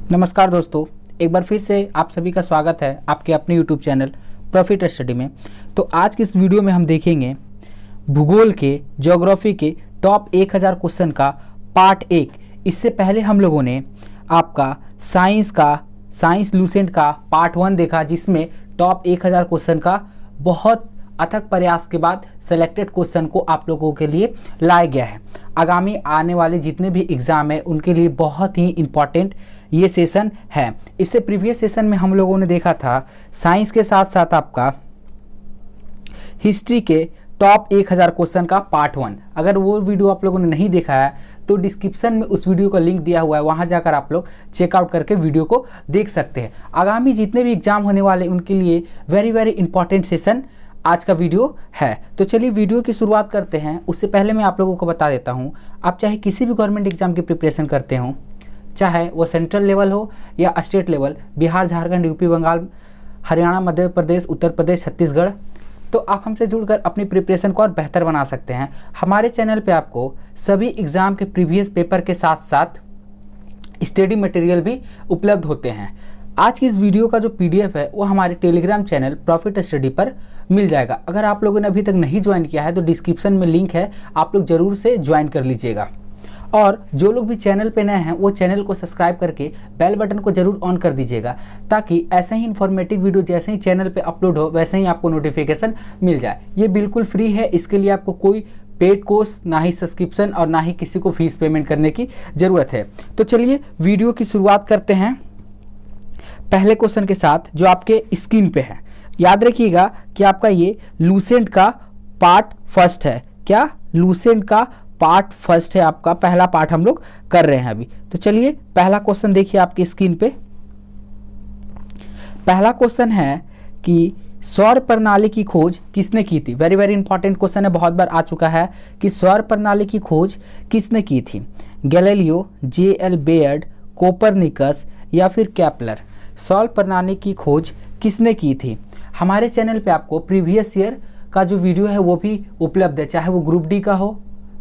नमस्कार दोस्तों, एक बार फिर से आप सभी का स्वागत है आपके अपने यूट्यूब चैनल प्रॉफिट स्टडी में। तो आज की इस वीडियो में हम देखेंगे भूगोल के ज्योग्राफी के टॉप 1000 क्वेश्चन का पार्ट 1। इससे पहले हम लोगों ने आपका साइंस लूसेंट का पार्ट 1 देखा, जिसमें टॉप 1000 क्वेश्चन का बहुत अथक प्रयास के बाद सेलेक्टेड क्वेश्चन को आप लोगों के लिए लाया गया है। आगामी आने वाले जितने भी एग्जाम है उनके लिए बहुत ही इम्पॉर्टेंट ये सेशन है। इससे प्रीवियस सेशन में हम लोगों ने देखा था साइंस के साथ साथ आपका हिस्ट्री के टॉप 1000 क्वेश्चन का पार्ट 1। अगर वो वीडियो आप लोगों ने नहीं देखा है तो डिस्क्रिप्शन में उस वीडियो का लिंक दिया हुआ है, वहां जाकर आप लोग चेकआउट करके वीडियो को देख सकते हैं। आगामी जितने भी एग्जाम होने वाले उनके लिए वेरी इंपॉर्टेंट सेशन आज का वीडियो है। तो चलिए वीडियो की शुरुआत करते हैं। उससे पहले मैं आप लोगों को बता देता हूं, आप चाहे किसी भी गवर्नमेंट एग्जाम की प्रिपरेशन करते हो, चाहे वो सेंट्रल लेवल हो या state level, Bihar, Jharkhand, UP, Bengal, Haryana, Madhya Pradesh, Uttar Pradesh, Chhattisgarh, तो आप हमसे जुड़कर अपनी प्रिपरेशन को और बेहतर बना सकते हैं। हमारे चैनल पे आपको सभी एग्जाम के प्रीवियस पेपर के साथ साथ स्टडी मटेरियल भी उपलब्ध होते हैं। आज की इस वीडियो का जो पीडीएफ है वो हमारे टेलीग्राम चैनल प्रॉफिट स्टडी पर मिल जाएगा। अगर आप लोगों ने अभी तक नहीं ज्वाइन किया है तो डिस्क्रिप्शन में लिंक है, आप लोग जरूर से ज्वाइन कर लीजिएगा। और जो लोग भी चैनल पे नए हैं वो चैनल को सब्सक्राइब करके बेल बटन को जरूर ऑन कर दीजिएगा, ताकि ऐसे ही इन्फॉर्मेटिव वीडियो जैसे ही चैनल पे अपलोड हो वैसे ही आपको नोटिफिकेशन मिल जाए। ये बिल्कुल फ्री है, इसके लिए आपको कोई पेड कोर्स, ना ही सब्सक्रिप्शन और ना ही किसी को फीस पेमेंट करने की जरूरत है। तो चलिए वीडियो की शुरुआत करते हैं पहले क्वेश्चन के साथ जो आपके स्क्रीन पे है। याद रखिएगा कि आपका ये लूसेंट का पार्ट फर्स्ट है। क्या? लूसेंट का पार्ट फर्स्ट है, आपका पहला पार्ट हम लोग कर रहे हैं अभी। तो चलिए पहला क्वेश्चन देखिए आपकी स्क्रीन पे। पहला क्वेश्चन है कि सौर प्रणाली की खोज किसने की थी। वेरी इंपॉर्टेंट क्वेश्चन है, बहुत बार आ चुका है कि सौर प्रणाली की खोज किसने की थी। गैलीलियो, जे.एल. बेयर्ड, कोपरनिकस या फिर केपलर। सौर प्रणाली की खोज किसने की थी। हमारे चैनल पे आपको प्रीवियस ईयर का जो वीडियो है वो भी उपलब्ध है, चाहे वो ग्रुप डी का हो,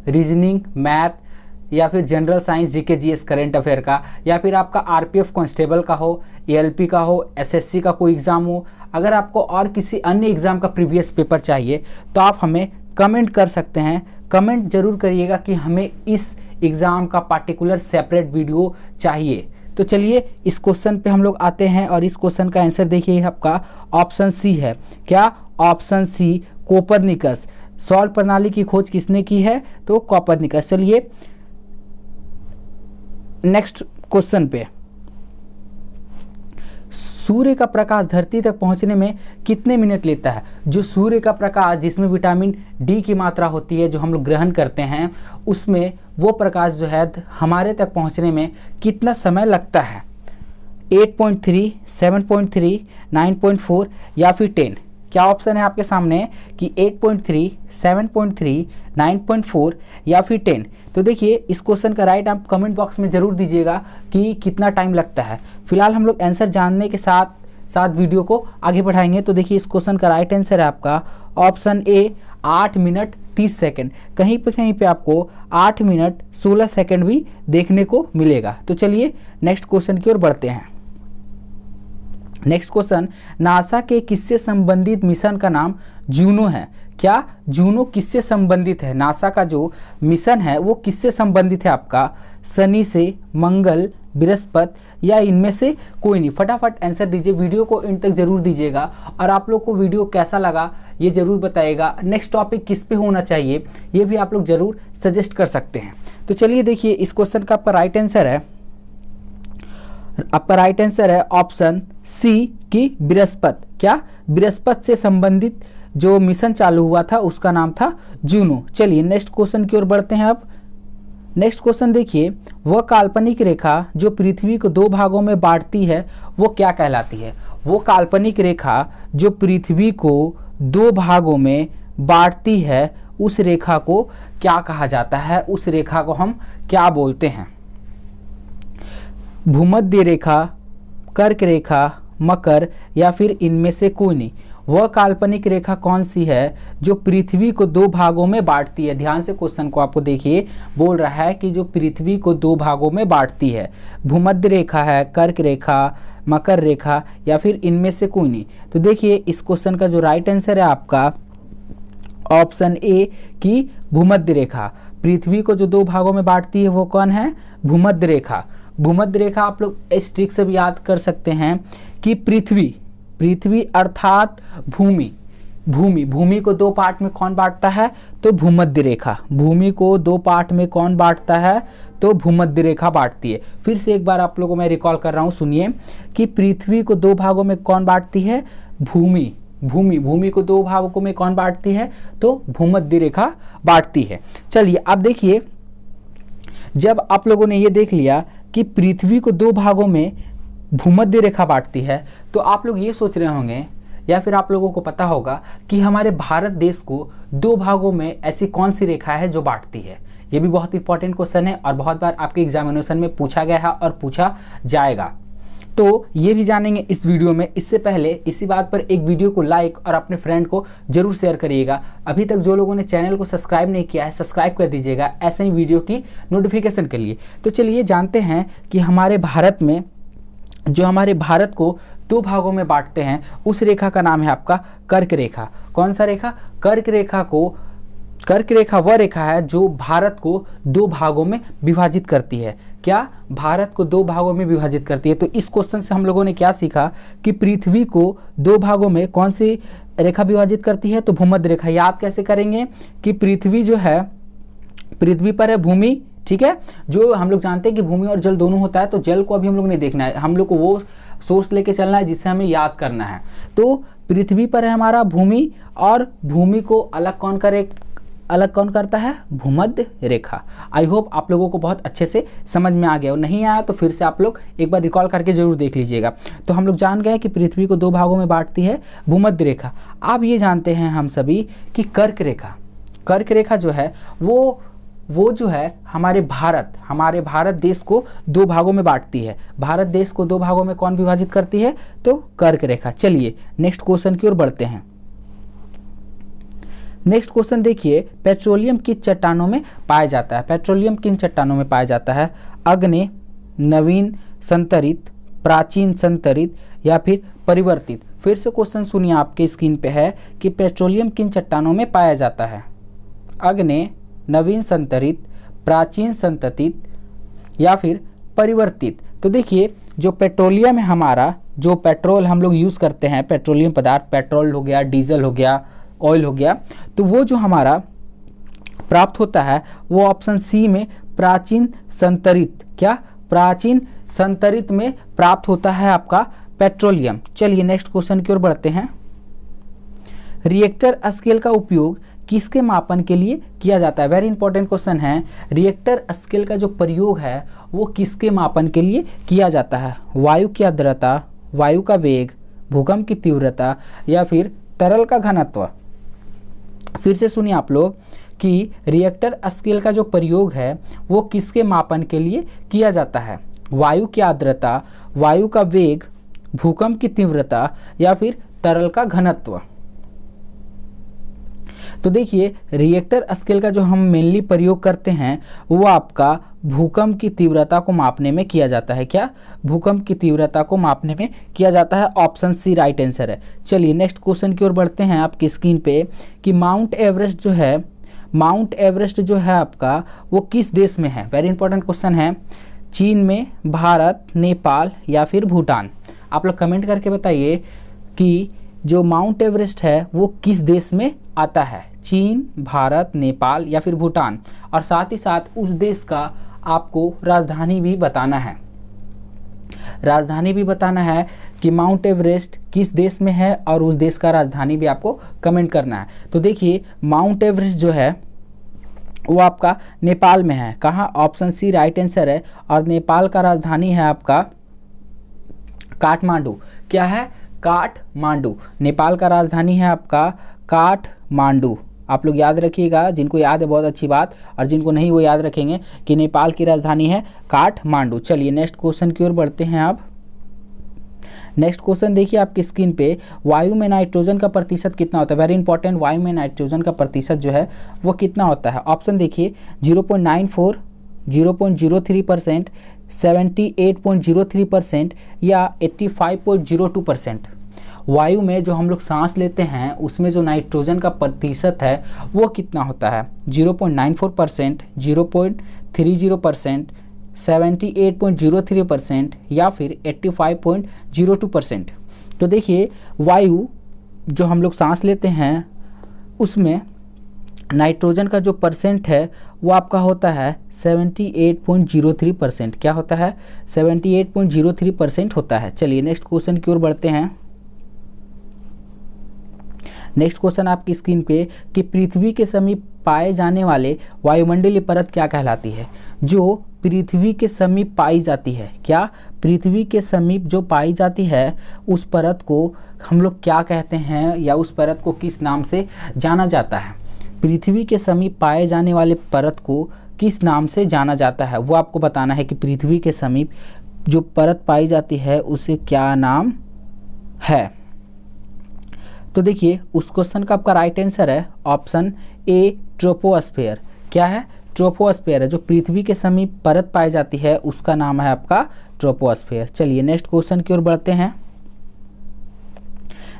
रीजनिंग, मैथ या फिर general science, GK, GS, current affair का, या फिर आपका आरपीएफ कांस्टेबल का हो, एएलपी का हो, एसएससी का कोई एग्जाम हो। अगर आपको और किसी अन्य एग्जाम का प्रीवियस पेपर चाहिए तो आप हमें कमेंट कर सकते हैं। कमेंट जरूर करिएगा कि हमें इस एग्जाम का पार्टिकुलर सेपरेट वीडियो चाहिए। तो चलिए इस क्वेश्चन पे हम लोग आते हैं और इस क्वेश्चन का आंसर देखिए आपका ऑप्शन सी है। क्या? Option C, Copernicus. सौर प्रणाली की खोज किसने की है? तो कोपरनिकस। चलिए नेक्स्ट क्वेश्चन पे। सूर्य का प्रकाश धरती तक पहुंचने में कितने मिनट लेता है। जो सूर्य का प्रकाश जिसमें विटामिन डी की मात्रा होती है, जो हम लोग ग्रहण करते हैं, उसमें वो प्रकाश जो है हमारे तक पहुंचने में कितना समय लगता है। 8.3, 7.3, 9.4 या फिर 10। क्या ऑप्शन है आपके सामने कि 8.3, 7.3, 9.4 या फिर 10। तो देखिए इस क्वेश्चन का राइट आप कमेंट बॉक्स में जरूर दीजिएगा कि कितना टाइम लगता है। फिलहाल हम लोग आंसर जानने के साथ साथ वीडियो को आगे बढ़ाएंगे। तो देखिए इस क्वेश्चन का राइट आंसर है आपका ऑप्शन ए, 8 मिनट 30 सेकेंड। कहीं पे आपको 8 मिनट 16 सेकेंड भी देखने को मिलेगा। तो चलिए नेक्स्ट क्वेश्चन की ओर बढ़ते हैं। नेक्स्ट क्वेश्चन, नासा के किससे संबंधित मिशन का नाम जूनो है। क्या? जूनो किससे संबंधित है। नासा का जो मिशन है वो किससे संबंधित है आपका। शनि से, मंगल, बृहस्पति या इनमें से कोई नहीं। फटाफट आंसर दीजिए, वीडियो को इन तक जरूर दीजिएगा और आप लोग को वीडियो कैसा लगा ये जरूर बताइएगा। नेक्स्ट टॉपिक किस पे होना चाहिए ये भी आप लोग जरूर सजेस्ट कर सकते हैं। तो चलिए देखिए इस क्वेश्चन का आपका राइट आंसर है, आपका राइट आंसर है ऑप्शन सी की बृहस्पति। क्या? बृहस्पति से संबंधित जो मिशन चालू हुआ था उसका नाम था जूनो। चलिए नेक्स्ट क्वेश्चन की ओर बढ़ते हैं। अब नेक्स्ट क्वेश्चन देखिए, वह काल्पनिक रेखा जो पृथ्वी को 2 भागों में बांटती है वो क्या कहलाती है। वो काल्पनिक रेखा जो पृथ्वी को 2 भागों में बांटती है उस रेखा को क्या कहा जाता है, उस रेखा को हम क्या बोलते हैं। भूमध्य रेखा, कर्क रेखा, मकर या फिर इनमें से कोई नहीं। वह काल्पनिक रेखा कौन सी है जो पृथ्वी को दो भागों में बांटती है। ध्यान से क्वेश्चन को आपको देखिए, बोल रहा है कि जो पृथ्वी को दो भागों में बांटती है, भूमध्य रेखा है, कर्क रेखा, मकर रेखा, या फिर इनमें से कोई नहीं। तो देखिए इस क्वेश्चन का जो राइट आंसर है आपका ऑप्शन ए की भूमध्य रेखा। पृथ्वी को जो दो भागों में बांटती है वो कौन है, भूमध्य रेखा। भूमध्य रेखा आप लोग इस ट्रिक से भी याद कर सकते हैं कि पृथ्वी अर्थात भूमि को दो पार्ट में कौन बांटता है, तो भूमध्य रेखा। भूमि को दो पार्ट में कौन बांटता है, तो भूमध्य रेखा बांटती है। फिर से एक बार आप लोगों को मैं रिकॉल कर रहा हूं, सुनिए कि पृथ्वी को दो भागों में कौन बांटती है, भूमि को दो भागों में कौन बांटती है, तो भूमध्य रेखा बांटती है। चलिए अब देखिए, जब आप लोगों ने ये देख लिया कि पृथ्वी को दो भागों में भूमध्य रेखा बांटती है, तो आप लोग ये सोच रहे होंगे या फिर आप लोगों को पता होगा कि हमारे भारत देश को दो भागों में ऐसी कौन सी रेखा है जो बांटती है। ये भी बहुत इंपॉर्टेंट क्वेश्चन है और बहुत बार आपके एग्जामिनेशन में पूछा गया है और पूछा जाएगा, तो ये भी जानेंगे इस वीडियो में। इससे पहले इसी बात पर एक वीडियो को लाइक और अपने फ्रेंड को जरूर शेयर करिएगा। अभी तक जो लोगों ने चैनल को सब्सक्राइब नहीं किया है, सब्सक्राइब कर दीजिएगा ऐसे ही वीडियो की नोटिफिकेशन के लिए। तो चलिए जानते हैं कि हमारे भारत में जो हमारे भारत को दो भागों में बांटते हैं उस रेखा का नाम है आपका कर्क रेखा। कौन सा रेखा, कर्क रेखा वह रेखा है जो भारत को दो भागों में विभाजित करती है। क्या, भारत को दो भागों में विभाजित करती है। तो इस क्वेश्चन से हम लोगों ने क्या सीखा कि पृथ्वी को दो भागों में कौन सी रेखा विभाजित करती है, तो भूमध्य रेखा। याद कैसे करेंगे कि पृथ्वी जो है, पृथ्वी पर है भूमि, ठीक है, जो हम लोग जानते हैं कि भूमि और जल दोनों होता है, तो जल को अभी हम लोग नहीं देखना है, हम लोग को वो सोर्स लेके चलना है जिससे हमें याद करना है। तो पृथ्वी पर है हमारा भूमि, और भूमि को अलग कौन करता है, भूमध्य रेखा। आई होप आप लोगों को बहुत अच्छे से समझ में आ गया, और नहीं आया तो फिर से आप लोग एक बार रिकॉल करके जरूर देख लीजिएगा। तो हम लोग जान गए कि पृथ्वी को दो भागों में बांटती है भूमध्य रेखा। अब ये जानते हैं हम सभी कि कर्क रेखा जो है वो जो है हमारे भारत देश को दो भागों में बांटती है। भारत देश को दो भागों में कौन विभाजित करती है, तो कर्क रेखा। चलिए नेक्स्ट क्वेश्चन की ओर बढ़ते हैं। नेक्स्ट क्वेश्चन देखिए, पेट्रोलियम किस चट्टानों में पाया जाता है। पेट्रोलियम किन चट्टानों में पाया जाता है, अग्नेय, नवीन संतरित, प्राचीन संतरित, या फिर परिवर्तित। फिर से क्वेश्चन सुनिए, आपके स्क्रीन पे है कि पेट्रोलियम किन चट्टानों में पाया जाता है, अग्नेय, नवीन संतरित, प्राचीन संतरित, या फिर परिवर्तित। तो देखिए जो पेट्रोलियम है हमारा, जो पेट्रोल हम लोग यूज़ करते हैं, पेट्रोलियम पदार्थ, पेट्रोल हो गया, डीजल हो गया, ऑयल हो गया, तो वो जो हमारा प्राप्त होता है वो ऑप्शन सी में प्राचीन संतरित, क्या, प्राचीन संतरित में प्राप्त होता है आपका पेट्रोलियम। चलिए नेक्स्ट क्वेश्चन की ओर बढ़ते हैं। रिएक्टर स्केल का उपयोग किसके मापन के लिए किया जाता है। वेरी इंपॉर्टेंट क्वेश्चन है। रिएक्टर स्केल का जो प्रयोग है वो किसके मापन के लिए किया जाता है, वायु की आर्द्रता, वायु का वेग, भूकंप की तीव्रता, या फिर तरल का घनत्व। फिर से सुनिए आप लोग कि रिएक्टर स्केल का जो प्रयोग है वो किसके मापन के लिए किया जाता है, वायु की आर्द्रता, वायु का वेग, भूकंप की तीव्रता, या फिर तरल का घनत्व। तो देखिए रिएक्टर स्केल का जो हम मेनली प्रयोग करते हैं वो आपका भूकंप की तीव्रता को मापने में किया जाता है। क्या, भूकंप की तीव्रता को मापने में किया जाता है। ऑप्शन सी राइट आंसर है। चलिए नेक्स्ट क्वेश्चन की ओर बढ़ते हैं आपकी स्क्रीन पे कि माउंट एवरेस्ट जो है आपका वो किस देश में है। वेरी इंपॉर्टेंट क्वेश्चन है। चीन में, भारत, नेपाल, या फिर भूटान। आप लोग कमेंट करके बताइए कि जो माउंट एवरेस्ट है वो किस देश में आता है, चीन, भारत, नेपाल, या फिर भूटान। और साथ ही साथ उस देश का आपको राजधानी भी बताना है कि माउंट एवरेस्ट किस देश में है, और उस देश का राजधानी भी आपको कमेंट करना है। तो देखिए माउंट एवरेस्ट जो है वो आपका नेपाल में है। कहाँ, ऑप्शन सी राइट आंसर है। और नेपाल का राजधानी है आपका काठमांडू। क्या है, काठमांडू। नेपाल का राजधानी है आपका काठमांडू। आप लोग याद रखिएगा, जिनको याद है बहुत अच्छी बात, और जिनको नहीं वो याद रखेंगे कि नेपाल की राजधानी है काठमांडू। चलिए नेक्स्ट क्वेश्चन की ओर बढ़ते हैं। आप नेक्स्ट क्वेश्चन देखिए आपकी स्क्रीन पे, वायु में नाइट्रोजन का प्रतिशत कितना होता है? वेरी इंपॉर्टेंट, वायु में नाइट्रोजन का प्रतिशत जो है वो कितना होता है? ऑप्शन देखिए 0.94, 0.03%, 78.03% या 85.02%। वायु में जो हम लोग सांस लेते हैं उसमें जो नाइट्रोजन का प्रतिशत है वो कितना होता है? 0.94%, 0.30%, 78.03% या फिर 85.02%। तो देखिए वायु जो हम लोग सांस लेते हैं उसमें नाइट्रोजन का जो परसेंट है वो आपका होता है 78.03%। क्या होता है? 78.03% होता है। चलिए नेक्स्ट क्वेश्चन की ओर बढ़ते हैं। नेक्स्ट क्वेश्चन आपकी स्क्रीन पे कि पृथ्वी के समीप पाए जाने वाले वायुमंडलीय परत क्या कहलाती है? जो पृथ्वी के समीप पाई जाती है, क्या पृथ्वी के समीप जो पाई जाती है उस परत को हम लोग क्या कहते हैं या उस परत को किस नाम से जाना जाता है? पृथ्वी के समीप पाए जाने वाले परत को किस नाम से जाना जाता है वो आपको बताना है कि पृथ्वी के समीप जो परत पाई जाती है उसे क्या नाम है। तो देखिए उस क्वेश्चन का आपका राइट आंसर है ऑप्शन ए, ट्रोपोस्फेयर। क्या है? ट्रोपोस्फेयर है। जो पृथ्वी के समीप परत पाई जाती है उसका नाम है आपका ट्रोपोस्फेयर। चलिए नेक्स्ट क्वेश्चन की ओर बढ़ते हैं।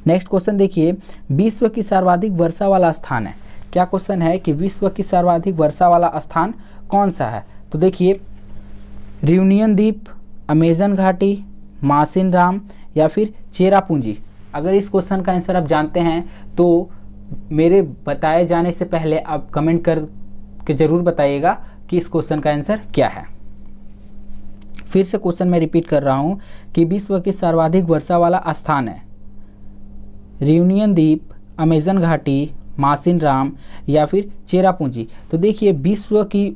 नेक्स्ट क्वेश्चन देखिए, विश्व की सर्वाधिक वर्षा वाला स्थान है। क्या क्वेश्चन है कि विश्व की सर्वाधिक वर्षा वाला स्थान कौन सा है? तो देखिए रियूनियन द्वीप, अमेजन घाटी, मासिनराम या फिर चेरापूंजी। अगर इस क्वेश्चन का आंसर आप जानते हैं तो मेरे बताए जाने से पहले आप कमेंट करके ज़रूर बताइएगा कि इस क्वेश्चन का आंसर क्या है। फिर से क्वेश्चन मैं रिपीट कर रहा हूँ कि विश्व की सर्वाधिक वर्षा वाला स्थान है रियूनियन द्वीप, अमेजन घाटी, मासिनराम या फिर चेरापूंजी। तो देखिए विश्व की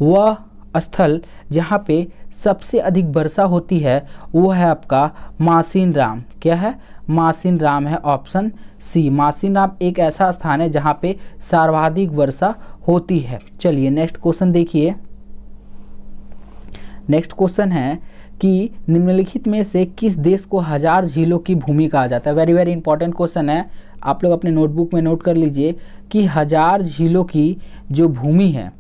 वह स्थल जहाँ पे सबसे अधिक वर्षा होती है वो है आपका मासिनराम। क्या है? मासिनराम है ऑप्शन सी। मासिनराम एक ऐसा स्थान है जहाँ पे सर्वाधिक वर्षा होती है। चलिए नेक्स्ट क्वेश्चन देखिए। नेक्स्ट क्वेश्चन है कि निम्नलिखित में से किस देश को 1000 झीलों की भूमि कहा जाता है? वेरी वेरी इंपॉर्टेंट क्वेश्चन है, आप लोग अपने नोटबुक में नोट कर लीजिए कि 1000 झीलों की जो भूमि है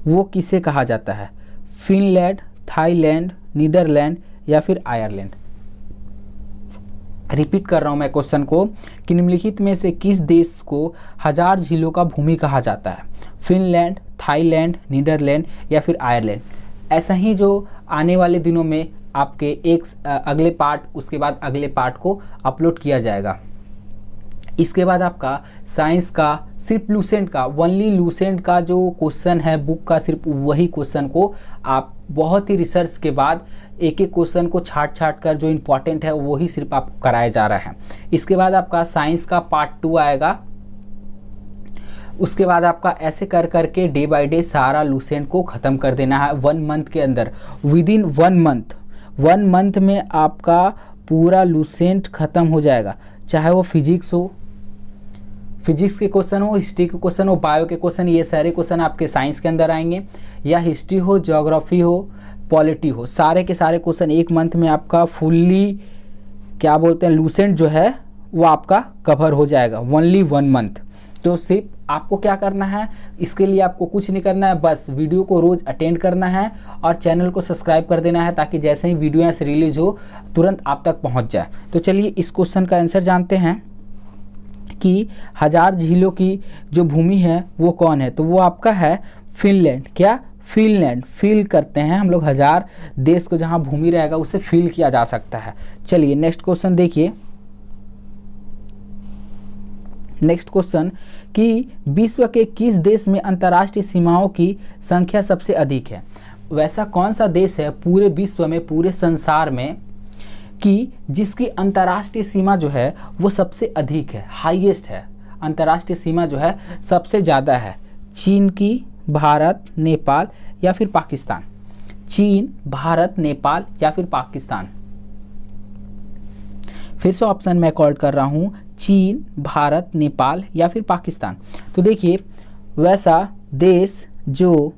वो किसे कहा जाता है? फिनलैंड, थाईलैंड, नीदरलैंड या फिर आयरलैंड। रिपीट कर रहा हूं मैं क्वेश्चन को कि निम्नलिखित में से किस देश को 1000 झीलों का भूमि कहा जाता है? फिनलैंड, थाईलैंड, नीदरलैंड या फिर आयरलैंड। ऐसा ही जो आने वाले दिनों में आपके एक अगले पार्ट उसके बाद अगले पार्ट को अपलोड किया जाएगा। इसके बाद आपका साइंस का सिर्फ लूसेंट का, ओनली लूसेंट का जो क्वेश्चन है बुक का, सिर्फ वही क्वेश्चन को आप बहुत ही रिसर्च के बाद एक एक क्वेश्चन को छाट कर जो इम्पोर्टेंट है वही सिर्फ आपको कराया जा रहा है। इसके बाद आपका साइंस का पार्ट 2 आएगा। उसके बाद आपका ऐसे कर करके डे बाय डे सारा लूसेंट को ख़त्म कर देना है 1 मंथ के अंदर। विदिन 1 मंथ में आपका पूरा लूसेंट ख़त्म हो जाएगा। चाहे वो फिजिक्स हो, फिजिक्स के क्वेश्चन हो, हिस्ट्री के क्वेश्चन हो, बायो के क्वेश्चन, ये सारे क्वेश्चन आपके साइंस के अंदर आएंगे, या हिस्ट्री हो, ज्योग्राफी हो, पॉलिटी हो, सारे के सारे क्वेश्चन 1 मंथ में आपका फुल्ली क्या बोलते हैं लूसेंट जो है वो आपका कवर हो जाएगा। Only 1 month. तो सिर्फ आपको क्या करना है, इसके लिए आपको कुछ नहीं करना है, बस वीडियो को रोज़ अटेंड करना है और चैनल को सब्सक्राइब कर देना है ताकि जैसे ही वीडियो यहाँ से रिलीज हो तुरंत आप तक पहुँच जाए। तो चलिए इस क्वेश्चन का आंसर जानते हैं कि 1000 झीलों की जो भूमि है वो कौन है? तो वो आपका है फिनलैंड। क्या? फिनलैंड। फील करते हैं हम लोग 1000 देश को, जहाँ भूमि रहेगा उसे फील किया जा सकता है। चलिए नेक्स्ट क्वेश्चन देखिए। नेक्स्ट क्वेश्चन कि विश्व के किस देश में अंतर्राष्ट्रीय सीमाओं की संख्या सबसे अधिक है? वैसा कौन सा देश है पूरे विश्व में, पूरे संसार में कि जिसकी अंतर्राष्ट्रीय सीमा जो है वो सबसे अधिक है, हाईएस्ट है, अंतर्राष्ट्रीय सीमा जो है सबसे ज़्यादा है? चीन की, भारत, नेपाल या फिर पाकिस्तान? चीन, भारत, नेपाल या फिर पाकिस्तान? फिर से ऑप्शन मैं कॉल कर रहा हूँ, चीन, भारत, नेपाल या फिर पाकिस्तान। तो देखिए वैसा देश जो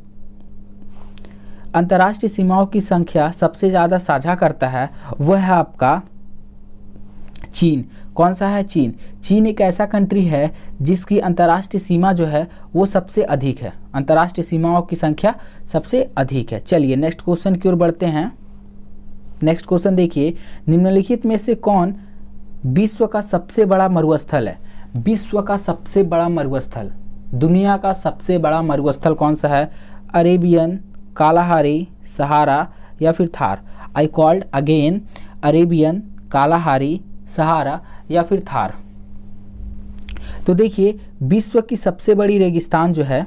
अंतर्राष्ट्रीय सीमाओं की संख्या सबसे ज़्यादा साझा करता है वह है आपका चीन। कौन सा है? चीन। चीन एक ऐसा कंट्री है जिसकी अंतर्राष्ट्रीय सीमा जो है वो सबसे अधिक है, अंतर्राष्ट्रीय सीमाओं की संख्या सबसे अधिक है। चलिए नेक्स्ट क्वेश्चन की ओर बढ़ते हैं। नेक्स्ट क्वेश्चन देखिए, निम्नलिखित में से कौन विश्व का सबसे बड़ा मरुस्थल है? विश्व का सबसे बड़ा मरुस्थल, दुनिया का सबसे बड़ा मरुस्थल कौन सा है? अरेबियन, कालाहारी, सहारा या फिर Thar? I called again, Arabian, Kalahari, Sahara या फिर थार? तो देखिए विश्व की सबसे बड़ी रेगिस्तान जो है,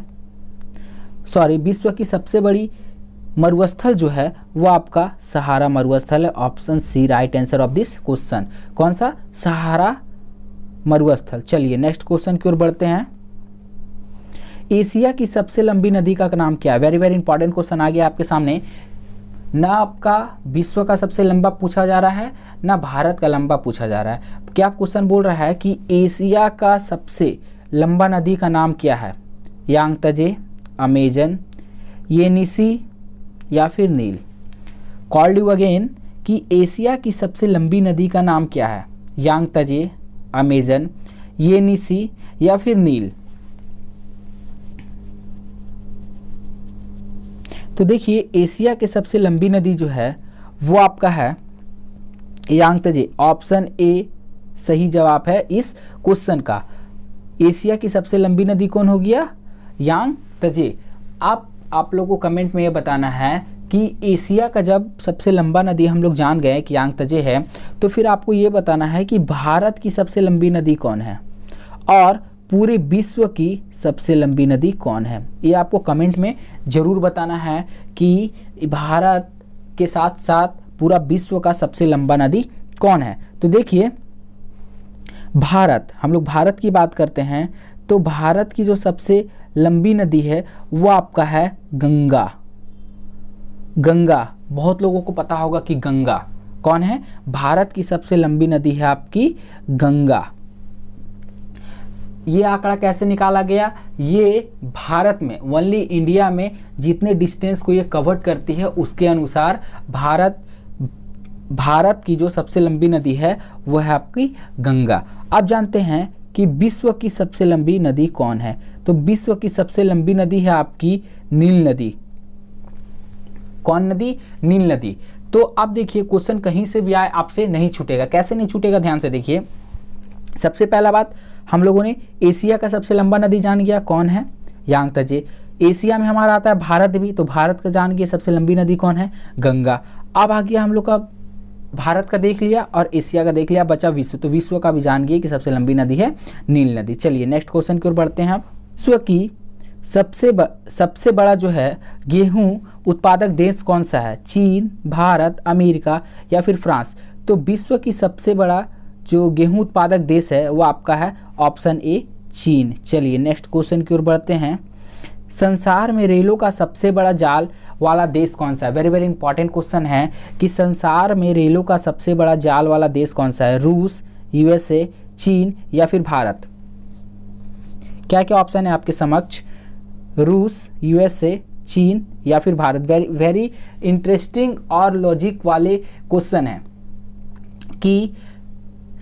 विश्व की सबसे बड़ी मरुस्थल जो है वो आपका सहारा मरुस्थल है। Option C right answer of this question. कौन सा? सहारा मरुस्थल। चलिए नेक्स्ट क्वेश्चन की ओर बढ़ते हैं। एशिया की सबसे लंबी नदी का नाम क्या है? वेरी वेरी इंपॉर्टेंट क्वेश्चन आ गया आपके सामने। ना आपका विश्व का सबसे लंबा पूछा जा रहा है, ना भारत का लंबा पूछा जा रहा है। क्या क्वेश्चन बोल रहा है कि एशिया का सबसे लंबा नदी का नाम क्या है? यांगत्जे, अमेजन, येनिसी या फिर नील? कॉल्ड यू अगेन कि एशिया की सबसे लंबी नदी का नाम क्या है? यांगत्जे, अमेजन, येनिसी या फिर नील? तो देखिए एशिया की सबसे लंबी नदी जो है वो आपका है यांगत्जे। ऑप्शन ए सही जवाब है इस क्वेश्चन का। एशिया की सबसे लंबी नदी कौन हो गया? यांगत्जे। आप लोगों को कमेंट में ये बताना है कि एशिया का जब सबसे लंबा नदी हम लोग जान गए कि यांगत्जे है, तो फिर आपको ये बताना है कि भारत की सबसे लंबी नदी कौन है और पूरे विश्व की सबसे लंबी नदी कौन है। ये आपको कमेंट में ज़रूर बताना है कि भारत के साथ साथ पूरा विश्व का सबसे लंबा नदी कौन है। तो देखिए भारत, हम लोग भारत की बात करते हैं तो भारत की जो सबसे लंबी नदी है वो आपका है गंगा। गंगा, बहुत लोगों को पता होगा कि गंगा कौन है? भारत की सबसे लंबी नदी है आपकी गंगा। ये आंकड़ा कैसे निकाला गया? ये भारत में, ओनली इंडिया में जितने डिस्टेंस को ये कवर करती है उसके अनुसार भारत की जो सबसे लंबी नदी है वो है आपकी गंगा। अब जानते हैं कि विश्व की सबसे लंबी नदी कौन है? तो विश्व की सबसे लंबी नदी है आपकी नील नदी। कौन नदी? नील नदी। तो अब देखिए क्वेश्चन कहीं से भी आए आपसे नहीं छूटेगा। कैसे नहीं छूटेगा? ध्यान से देखिए। सबसे पहला बात, हम लोगों ने एशिया का सबसे लंबा नदी जान गया, कौन है? यांगत्जे। एशिया में हमारा आता है भारत भी, तो भारत का जान गया सबसे लंबी नदी कौन है? गंगा। अब आ गया हम लोग का भारत का देख लिया और एशिया का देख लिया, बचा विश्व। तो विश्व का भी जान गया कि सबसे लंबी नदी है नील नदी। चलिए नेक्स्ट क्वेश्चन की ओर बढ़ते हैं। अब विश्व की सबसे बड़ा जो है गेहूं उत्पादक देश कौन सा है? चीन, भारत, अमेरिका या फिर फ्रांस? तो विश्व की सबसे बड़ा जो गेहूं उत्पादक देश है वो आपका है ऑप्शन ए चीन। चलिए नेक्स्ट क्वेश्चन की ओर बढ़ते हैं। संसार में रेलों का सबसे बड़ा जाल वाला देश कौन सा है? वेरी वेरी इंपॉर्टेंट क्वेश्चन है कि संसार में रेलों का सबसे बड़ा जाल वाला देश कौन सा है? रूस, यूएसए, चीन या फिर भारत? क्या क्या ऑप्शन है आपके समक्ष? रूस, यूएसए, चीन या फिर भारत? वेरी वेरी इंटरेस्टिंग और लॉजिक वाले क्वेश्चन है कि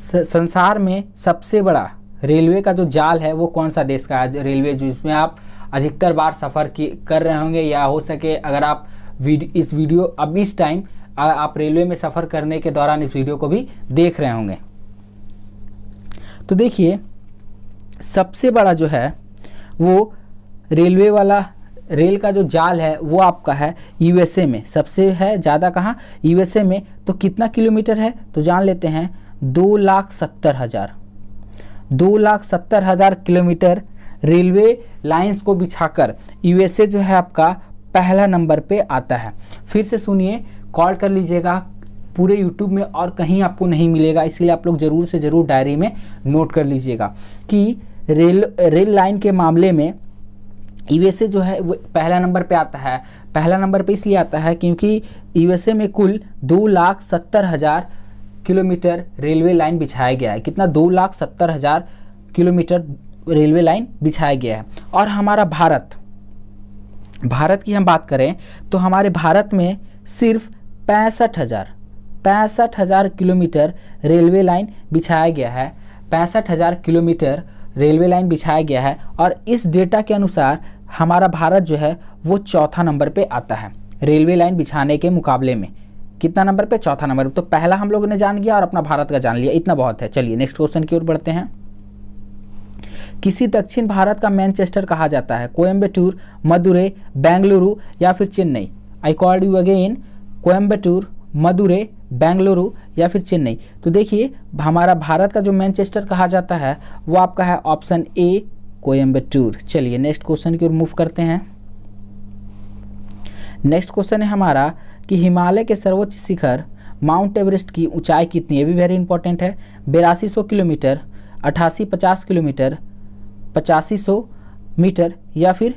संसार में सबसे बड़ा रेलवे का जो जाल है वो कौन सा देश का है? रेलवे जिसमें आप अधिकतर बार सफ़र कर रहे होंगे, या हो सके अगर आप इस वीडियो अब इस टाइम आप रेलवे में सफ़र करने के दौरान इस वीडियो को भी देख रहे होंगे। तो देखिए सबसे बड़ा जो है वो रेलवे वाला रेल का जो जाल है वो आपका है यूएसए में। सबसे है ज़्यादा कहाँ? यूएसए में। तो कितना किलोमीटर है? तो जान लेते हैं 2,70,000। 2,70,000 किलोमीटर रेलवे लाइंस को बिछाकर यूएसए जो है आपका पहला नंबर पे आता है। फिर से सुनिए, कॉल कर लीजिएगा, पूरे यूट्यूब में और कहीं आपको नहीं मिलेगा, इसलिए आप लोग ज़रूर से ज़रूर डायरी में नोट कर लीजिएगा कि रेल लाइन के मामले में यूएसए जो है वो पहला नंबर पे आता है। पहला नंबर पे इसलिए आता है क्योंकि यूएसए में कुल 2,70,000 किलोमीटर रेलवे लाइन बिछाया गया है। कितना? 2,70,000 किलोमीटर रेलवे लाइन बिछाया गया है। और हमारा भारत भारत की हम बात करें तो हमारे भारत में सिर्फ 65,000 किलोमीटर रेलवे लाइन बिछाया गया है। 65,000 किलोमीटर रेलवे लाइन बिछाया गया है और इस डेटा के अनुसार हमारा भारत जो है वो चौथा नंबर पे आता है रेलवे लाइन बिछाने के मुकाबले में। कितना नंबर पे? चौथा नंबर पे। तो पहला हम लोगों ने जान लिया और अपना भारत का जान लिया, इतना बहुत है। चलिए नेक्स्ट क्वेश्चन की ओर बढ़ते हैं। किसी दक्षिण भारत का मैनचेस्टर कहा जाता है? कोयम्बटूर, मदुरै, बेंगलुरु या फिर Chennai? I called you again, Coimbatore, Madurai, Bengaluru या फिर चेन्नई? तो देखिए हमारा भारत का जो मैनचेस्टर कहा जाता है वो आपका है ऑप्शन ए, कोयम्बटूर। चलिए नेक्स्ट क्वेश्चन की ओर मूव करते हैं। नेक्स्ट क्वेश्चन है हमारा कि हिमालय के सर्वोच्च शिखर माउंट एवरेस्ट की ऊंचाई कितनी है? ये भी वेरी इंपॉर्टेंट है। 8200 किलोमीटर, 8850 किलोमीटर, 8500 मीटर या फिर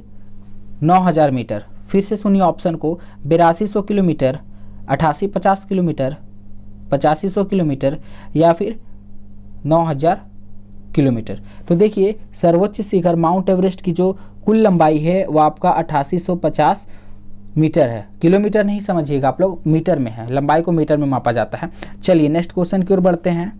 9000 मीटर? फिर से सुनिए ऑप्शन को, 8200 किलोमीटर, 8850 किलोमीटर, 8500 किलोमीटर या फिर 9000 किलोमीटर? तो देखिए सर्वोच्च शिखर माउंट एवरेस्ट की जो कुल लंबाई है वो आपका 8850 मीटर है। किलोमीटर नहीं समझिएगा आप लोग, मीटर में है, लंबाई को मीटर में मापा जाता है। चलिए नेक्स्ट क्वेश्चन की ओर बढ़ते हैं।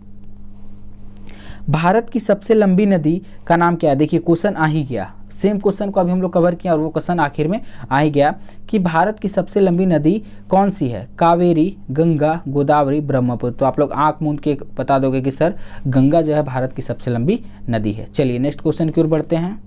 भारत की सबसे लंबी नदी का नाम क्या है? देखिए क्वेश्चन आ ही गया, सेम क्वेश्चन को अभी हम लोग कवर किया और वो क्वेश्चन आखिर में आ ही गया कि भारत की सबसे लंबी नदी कौन सी है? कावेरी, गंगा, गोदावरी, ब्रह्मपुत्र? तो आप लोग आंख मूंद के बता दोगे कि सर गंगा जो है भारत की सबसे लंबी नदी है। चलिए नेक्स्ट क्वेश्चन की ओर बढ़ते हैं।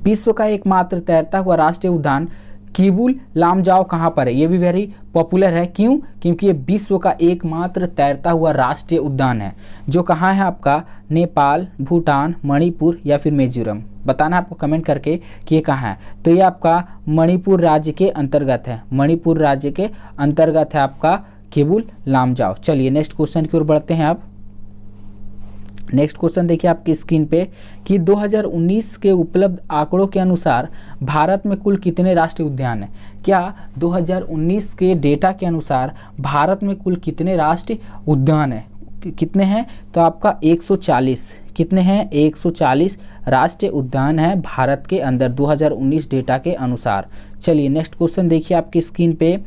विश्व का एकमात्र तैरता हुआ राष्ट्रीय उद्यान किबुल लामजाओ कहाँ पर है? ये भी वेरी पॉपुलर है। क्यों? क्योंकि ये विश्व का एकमात्र तैरता हुआ राष्ट्रीय उद्यान है जो कहाँ है आपका? नेपाल, भूटान, मणिपुर या फिर मिजोरम? बताना आपको कमेंट करके कि ये कहाँ है। तो ये आपका मणिपुर राज्य के अंतर्गत है, मणिपुर राज्य के अंतर्गत है आपका किबुल लामजाओ। चलिए नेक्स्ट क्वेश्चन की ओर बढ़ते हैं। आप नेक्स्ट क्वेश्चन देखिए आपकी स्क्रीन पे कि 2019 के उपलब्ध आंकड़ों के अनुसार भारत में कुल कितने राष्ट्रीय उद्यान हैं? क्या 2019 के डेटा के अनुसार भारत में कुल कितने राष्ट्रीय उद्यान हैं? कितने हैं? तो आपका 140। कितने हैं? 140 राष्ट्रीय उद्यान हैं भारत के अंदर 2019 डेटा के अनुसार। चलिए नेक्स्ट क्वेश्चन देखिए आपकी स्क्रीन पे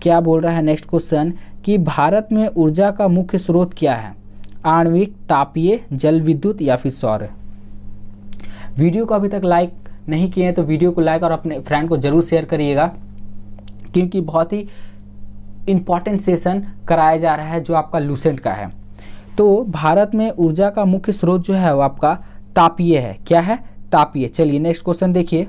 क्या बोल रहा है। नेक्स्ट क्वेश्चन कि भारत में ऊर्जा का मुख्य स्रोत क्या है? आणविक, तापीय, जल विद्युत या फिर सौर? वीडियो को अभी तक लाइक नहीं किए हैं तो वीडियो को लाइक और अपने फ्रेंड को जरूर शेयर करिएगा क्योंकि बहुत ही इंपॉर्टेंट सेशन कराया जा रहा है जो आपका लूसेंट का है। तो भारत में ऊर्जा का मुख्य स्रोत जो है वो आपका तापीय है। क्या है? तापीय। चलिए नेक्स्ट क्वेश्चन देखिए।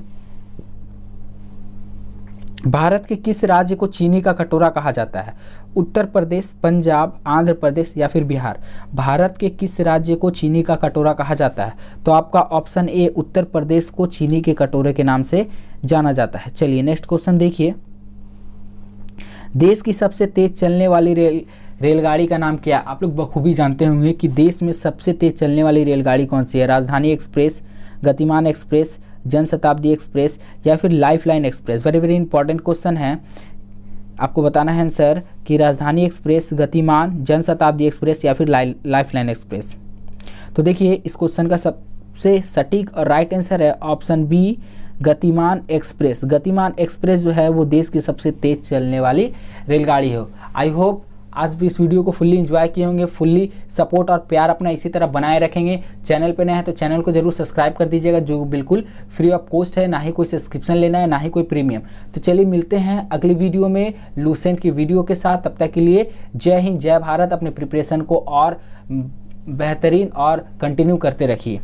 भारत के किस राज्य को चीनी का कटोरा कहा जाता है? उत्तर प्रदेश, पंजाब, आंध्र प्रदेश या फिर बिहार? भारत के किस राज्य को चीनी का कटोरा कहा जाता है? तो आपका ऑप्शन ए, उत्तर प्रदेश को चीनी के कटोरे के नाम से जाना जाता है। चलिए नेक्स्ट क्वेश्चन देखिए। देश की सबसे तेज चलने वाली रेलगाड़ी का नाम क्या है? आप लोग बखूबी जानते होंगे कि देश में सबसे तेज चलने वाली रेलगाड़ी कौन सी है? राजधानी एक्सप्रेस, गतिमान एक्सप्रेस, जनशताब्दी एक्सप्रेस या फिर lifeline express? Very very important question है, आपको बताना है आंसर कि राजधानी एक्सप्रेस, गतिमान, जनशताब्दी एक्सप्रेस या फिर लाइफलाइन एक्सप्रेस। तो देखिए इस क्वेश्चन का सबसे सटीक और राइट आंसर है ऑप्शन बी, गतिमान एक्सप्रेस। गतिमान एक्सप्रेस जो है वो देश की सबसे तेज चलने वाली रेलगाड़ी हो। आई होप आज भी इस वीडियो को फुल्ली एंजॉय किए होंगे, फुल्ली सपोर्ट और प्यार अपना इसी तरह बनाए रखेंगे। चैनल पे नए हैं तो चैनल को जरूर सब्सक्राइब कर दीजिएगा जो बिल्कुल फ्री ऑफ कॉस्ट है, ना ही कोई सब्सक्रिप्शन लेना है ना ही कोई प्रीमियम। तो चलिए मिलते हैं अगली वीडियो में लूसेंट की वीडियो के साथ। तब तक के लिए जय हिंद, जय भारत। अपने प्रिपरेशन को और बेहतरीन और कंटिन्यू करते रखिए।